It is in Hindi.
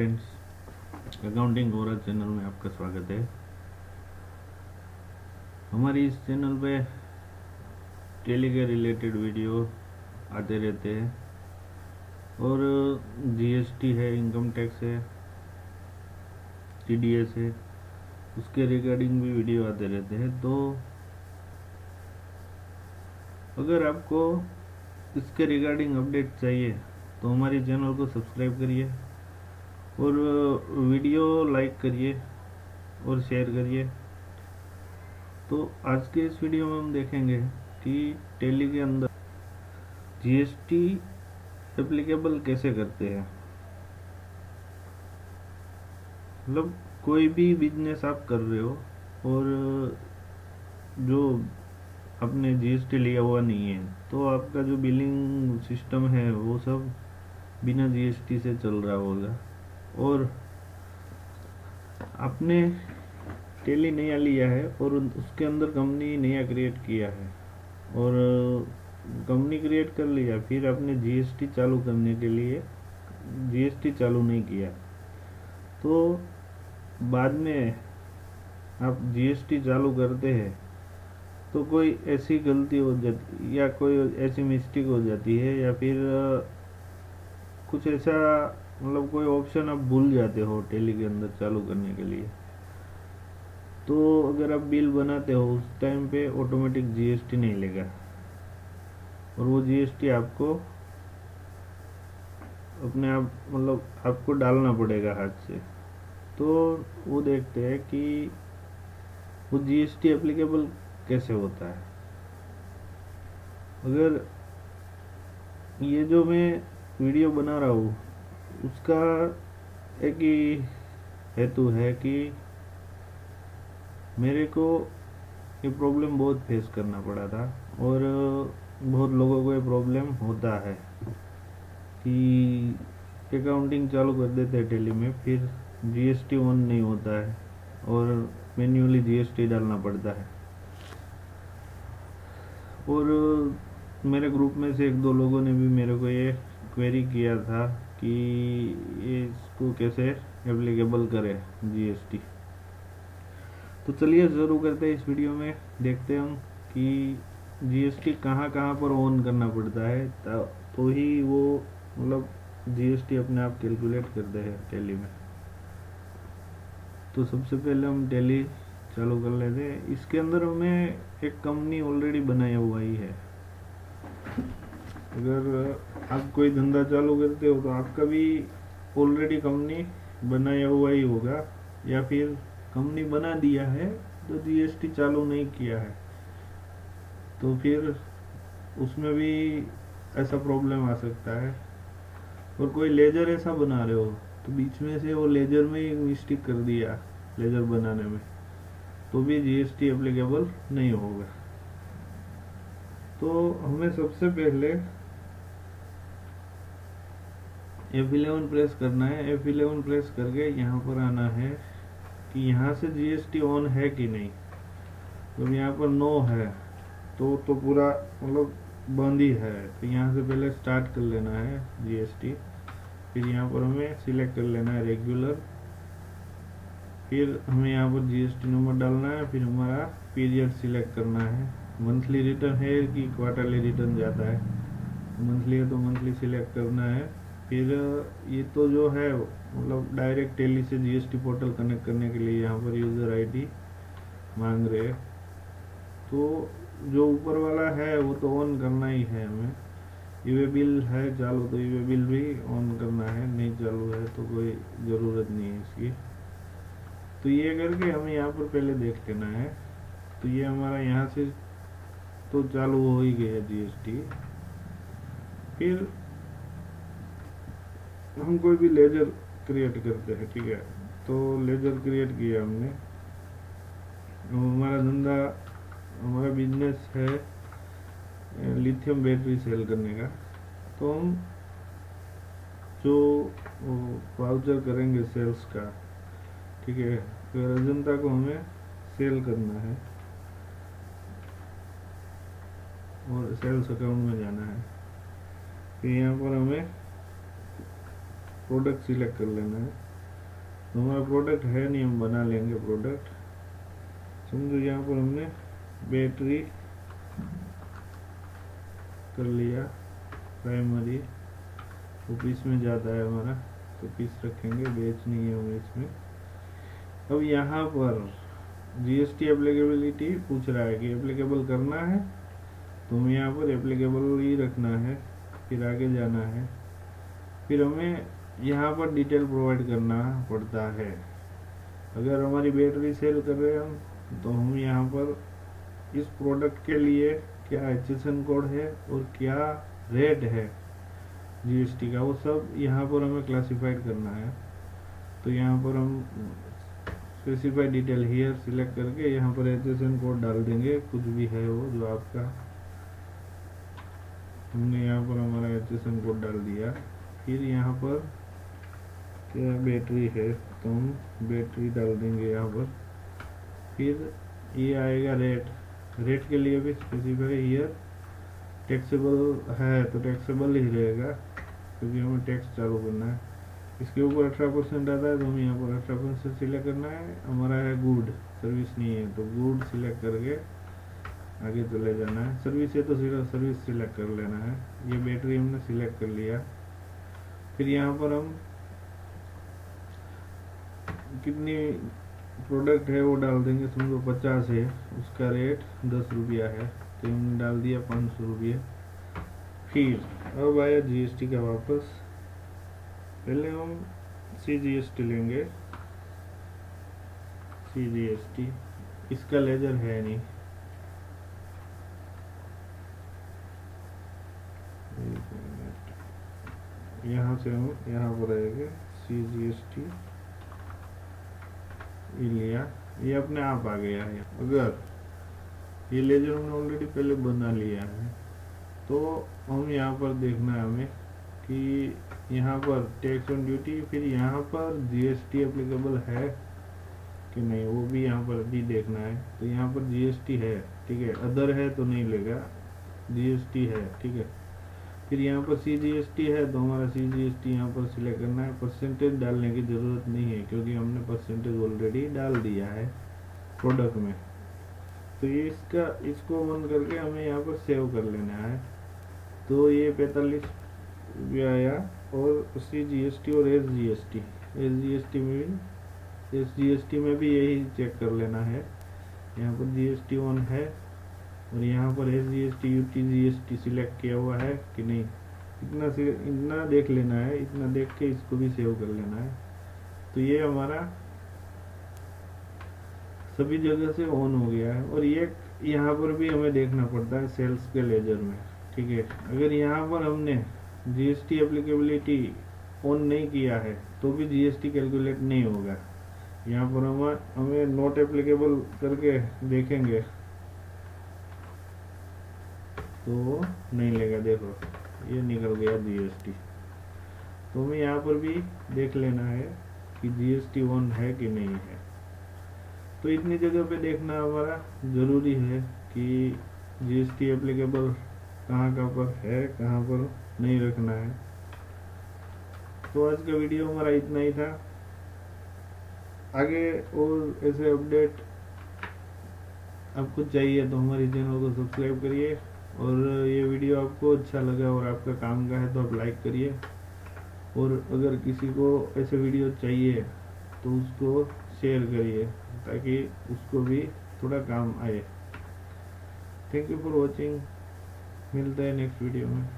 फ्रेंड्स, अकाउंटिंग गौरव चैनल में आपका स्वागत है। हमारी इस चैनल पे टैली के रिलेटेड वीडियो आते रहते हैं और जीएसटी है, इनकम टैक्स है, टीडीएस है, उसके रिगार्डिंग भी वीडियो आते रहते हैं। तो अगर आपको इसके रिगार्डिंग अपडेट चाहिए तो हमारी चैनल को सब्सक्राइब करिए और वीडियो लाइक करिए और शेयर करिए। तो आज के इस वीडियो में हम देखेंगे कि टैली के अंदर जीएसटी एप्लीकेबल कैसे करते हैं। मतलब कोई भी बिजनेस आप कर रहे हो और जो आपने जीएसटी लिया हुआ नहीं है तो आपका जो बिलिंग सिस्टम है वो सब बिना जीएसटी से चल रहा होगा और आपने टैली नया लिया है और उसके अंदर कंपनी नया क्रिएट किया है और कंपनी क्रिएट कर लिया, फिर आपने जीएसटी चालू करने के लिए जीएसटी चालू नहीं किया तो बाद में आप जीएसटी चालू करते हैं तो कोई ऐसी गलती हो जाती या कोई ऐसी मिस्टेक हो जाती है या फिर कुछ ऐसा, मतलब कोई ऑप्शन आप भूल जाते हो टैली के अंदर चालू करने के लिए। तो अगर आप बिल बनाते हो उस टाइम पे ऑटोमेटिक जीएसटी नहीं लेगा और वो जीएसटी आपको अपने आप, मतलब आपको डालना पड़ेगा हाथ से। तो वो देखते हैं कि वो जीएसटी एप्लीकेबल कैसे होता है। अगर ये जो मैं वीडियो बना रहा हूँ उसका एक ही हेतु है कि मेरे को ये प्रॉब्लम बहुत फेस करना पड़ा था और बहुत लोगों को ये प्रॉब्लम होता है कि अकाउंटिंग चालू कर देते हैं टैली में, फिर जीएसटी ऑन नहीं होता है और मैन्युअली जीएसटी डालना पड़ता है। और मेरे ग्रुप में से एक दो लोगों ने भी मेरे को ये क्वेरी किया था कि ये इसको कैसे एप्लीकेबल करे जीएसटी। तो चलिए शुरू करते हैं इस वीडियो में, देखते हैं हम कि जीएसटी कहाँ कहाँ पर ऑन करना पड़ता है तो ही वो, मतलब जीएसटी अपने आप कैलकुलेट करते हैं टैली में। तो सबसे पहले हम टैली चालू कर लेते हैं। इसके अंदर हमें एक कंपनी ऑलरेडी बनाया हुआ ही है। अगर आप कोई धंधा चालू करते हो तो आपका भी ऑलरेडी कंपनी बनाया हुआ ही होगा या फिर कंपनी बना दिया है तो जीएसटी चालू नहीं किया है तो फिर उसमें भी ऐसा प्रॉब्लम आ सकता है। और कोई लेजर ऐसा बना रहे हो तो बीच में से वो लेजर में ही मिस्टेक कर दिया लेजर बनाने में तो भी जीएसटी एप्लीकेबल नहीं होगा। तो हमें सबसे पहले F11 प्रेस करना है। F11 प्रेस करके यहाँ पर आना है कि यहाँ से जीएसटी ऑन है कि नहीं। जब यहाँ पर नो है तो पूरा मतलब बंद ही है, तो यहाँ से पहले स्टार्ट कर लेना है जीएसटी। फिर यहाँ पर हमें सिलेक्ट कर लेना है रेगुलर, फिर हमें यहाँ पर जीएसटी नंबर डालना है, फिर हमारा पीरियड सिलेक्ट करना है। मंथली रिटर्न है कि क्वार्टरली रिटर्न जाता है, मंथली है तो मंथली सिलेक्ट करना है। फिर ये तो जो है मतलब डायरेक्ट टैली से जीएसटी पोर्टल कनेक्ट करने के लिए यहाँ पर यूज़र आईडी मांग रहे हैं, तो जो ऊपर वाला है वो तो ऑन करना ही है हमें। ईवे बिल है चालू तो ईवे बिल भी ऑन करना है, नहीं चालू है तो कोई ज़रूरत नहीं है इसकी। तो ये करके हमें यहाँ पर पहले देख लेना है। तो ये हमारा यहाँ से तो चालू हो ही गया जीएसटी। फिर हम कोई भी लेजर क्रिएट करते हैं, ठीक है। तो लेजर क्रिएट किया हमने, हमारा धंधा, हमारा बिजनेस है लिथियम बैटरी सेल करने का। तो हम जो वाउचर करेंगे सेल्स का, ठीक है, फिर अजंता को हमें सेल करना है और सेल्स अकाउंट में जाना है। फिर यहाँ पर हमें प्रोडक्ट सिलेक्ट कर लेना है। तो हमारा प्रोडक्ट है नहीं, हम बना लेंगे प्रोडक्ट। समझो यहाँ पर हमने बैटरी कर लिया प्राइमरी, वो पीस में जाता है हमारा, तो पीस रखेंगे, बेच नहीं है हमें इसमें। अब यहाँ पर जीएसटी एप्लीकेबिलिटी पूछ रहा है कि एप्लीकेबल करना है, तो हमें यहाँ पर एप्लीकेबल ही रखना है, फिर आगे जाना है। फिर हमें यहाँ पर डिटेल प्रोवाइड करना पड़ता है। अगर हमारी बैटरी सेल कर रहे हैं हम, तो हम यहाँ पर इस प्रोडक्ट के लिए क्या HSN कोड है और क्या रेट है जीएसटी का, वो सब यहाँ पर हमें क्लासिफाइड करना है। तो यहाँ पर हम स्पेसिफाई डिटेल हियर सिलेक्ट करके यहाँ पर HSN कोड डाल देंगे, कुछ भी है वो जो आपका। हमने यहाँ पर हमारा HSN कोड डाल दिया। फिर यहाँ पर क्या बैटरी है, तो हम बैटरी डाल देंगे यहाँ पर। फिर ये आएगा रेट के लिए भी स्पेसिफाई हियर, टैक्सेबल है तो टैक्सेबल ही रहेगा, क्योंकि हमें टैक्स चालू करना है। इसके ऊपर 18% आता है, तो हमें यहाँ पर 18% सिलेक्ट करना है। हमारा है गुड, सर्विस नहीं है, तो गुड सिलेक्ट करके आगे चले जाना है। सर्विस है तो सिर्फ सर्विस सिलेक्ट कर लेना है। ये बैटरी हमने सिलेक्ट कर लिया। फिर यहाँ पर हम कितनी प्रोडक्ट है वो डाल देंगे। समझो 50 है, उसका रेट 10 रुपया है, तो हमने डाल दिया 500 रुपये। फिर अब आया जीएसटी का वापस। पहले हम CGST लेंगे, CGST, इसका लेजर है नहीं, यहाँ से हम यहाँ पर आएंगे CGST लिया, ये अपने आप आ गया है। अगर ये लेजर हमने ऑलरेडी पहले बना लिया है, तो हम यहाँ पर देखना है हमें कि यहाँ पर टैक्स ऑन ड्यूटी, फिर यहाँ पर जीएसटी एप्लीकेबल है कि नहीं, वो भी यहाँ पर भी देखना है। तो यहाँ पर जीएसटी है, ठीक है, अदर है तो नहीं लेगा, जीएसटी है, ठीक है। फिर यहाँ पर CGST है, तो हमारा CGST यहाँ पर सिलेक्ट करना है। परसेंटेज डालने की ज़रूरत नहीं है, क्योंकि हमने परसेंटेज ऑलरेडी डाल दिया है प्रोडक्ट में। तो ये इसको बंद करके हमें यहाँ पर सेव कर लेना है। तो ये 45 रुपया आया। और CGST और SGST में भी यही चेक कर लेना है। यहाँ पर GST ऑन है और यहाँ पर SGST UT सिलेक्ट किया हुआ है कि नहीं, इतना देख लेना है। इतना देख के इसको भी सेव कर लेना है। तो ये हमारा सभी जगह से ऑन हो गया है। और ये यहाँ पर भी हमें देखना पड़ता है सेल्स के लेजर में, ठीक है। अगर यहाँ पर हमने GST एप्लीकेबिलिटी ऑन नहीं किया है, तो भी GST कैलकुलेट नहीं होगा। यहाँ पर हमें नॉट एप्लीकेबल करके देखेंगे तो नहीं लेगा। देखो ये निकल गया GST। तो हमें यहाँ पर भी देख लेना है कि GST ऑन है कि नहीं है। तो इतनी जगह पे देखना हमारा ज़रूरी है कि GST एप्लीकेबल कहाँ पर है, कहाँ पर नहीं रखना है। तो आज का वीडियो हमारा इतना ही था। आगे और ऐसे अपडेट आपको चाहिए तो हमारे चैनल को सब्सक्राइब करिए। और ये वीडियो आपको अच्छा लगा और आपका काम का है तो आप लाइक करिए। और अगर किसी को ऐसे वीडियो चाहिए तो उसको शेयर करिए, ताकि उसको भी थोड़ा काम आए। Thank you for watching. मिलते हैं नेक्स्ट वीडियो में।